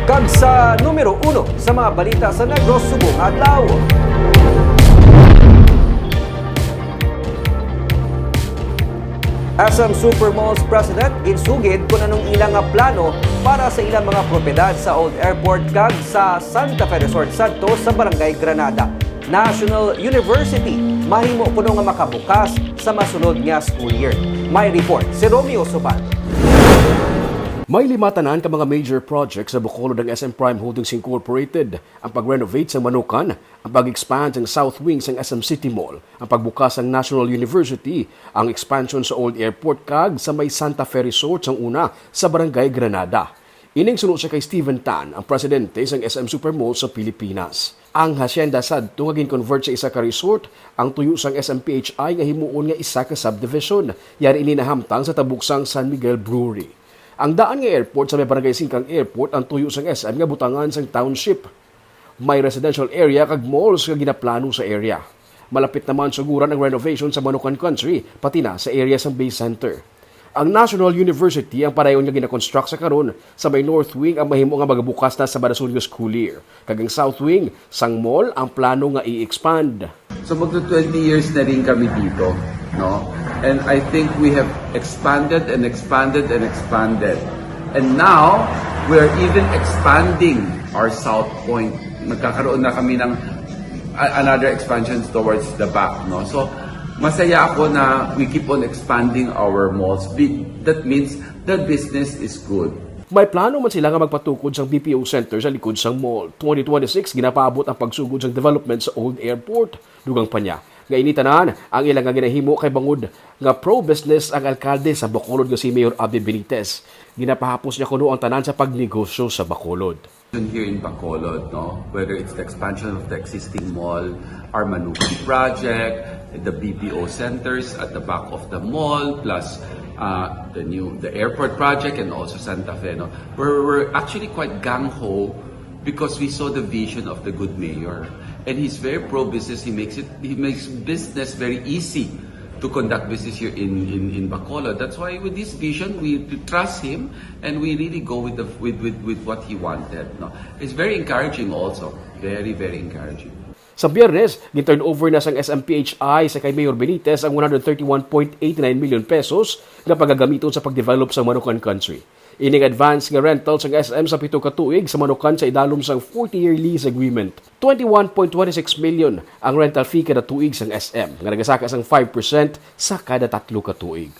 Kag sa numero 1 sa mga balita sa Negros subong adlaw. SM Supermalls President ginsugid kung anong ilang nga plano para sa ilang mga propiedad sa Old Airport kag sa Santa Fe Resort Santos sa Barangay Granada. National University mahimo kuno nga makabukas sa masunod nga school year. May report si Romeo Suban. May 5 tanan ka mga major projects sa Bacolod ng SM Prime Holdings Incorporated, ang pag-renovate sa Manukan, ang pag-expand ng South Wing ng SM City Mall, ang pagbukas ng National University, ang expansion sa Old Airport kag sa may Santa Fe Resort ang una sa Barangay Granada. Ining sunod siya kay Steven Tan, ang presidente ng SM Supermall sa Pilipinas. Ang hacienda sadto nga gin-convert sa isa ka resort, ang tuyo sang SMPHI nga himuon nga isa ka subdivision, yari ini nahamtang sa tabuksang San Miguel Brewery. Ang daan nga airport sa may Barangay Singkang Airport ang tuyo sang SM nga butangan sang township. May residential area kag malls nga ginaplano sa area. Malapit naman suguran ang renovation sa Manukan Country pati na sa area sang Bay Center. Ang National University ang padayon nga gina-construct sa karon sa may North Wing ang mahimo nga magabukas na sa badasun nga school year. Kag ang South Wing sang mall ang plano nga i-expand. So magto 20 years na rin kami dito, no? And I think we have expanded and expanded and expanded. And now, we're even expanding our South Point. Nagkakaroon na kami ng another expansions towards the back, no? So, masaya ako na we keep on expanding our malls. That means the business is good. May plano man sila nga magpatukod sa BPO Center sa likod sang mall. 2026 ginapaabot ang pagsugod sa development sa Old Airport. Dugang pa niya. Nga initanan, ang ilang nga ginahimo kay bangod nga pro-business ang alkalde sa Bacolod nga si Mayor Abby Benitez. Ginapahapos niya kuno ang tanan sa pagnegosyo sa Bacolod. Here in Bacolod, no? Whether it's the expansion of the existing mall, our Manukan project, the BPO centers at the back of the mall, plus the airport project and also Santa Fe, no? We're actually quite gung-ho because we saw the vision of the good mayor, and he's very pro-business. He makes business very easy to conduct business here in Bacolod. That's why with this vision, we trust him and we really go with what he wanted. No, it's very encouraging also, very very encouraging. Sa Biyernes, gi-turn over na sang SMPHI sa kay Mayor Benitez ang 131.89 million pesos na pagagamiton sa pagdevelop sa Manukan Country. Ining advance nga rental sa SM sa 7 ka tuig sa Manukan sa idalom sang 40-year lease agreement. 21.26 million ang rental fee kada tuig sang SM nga nagasaka sang 5% sa kada 3 ka tuig.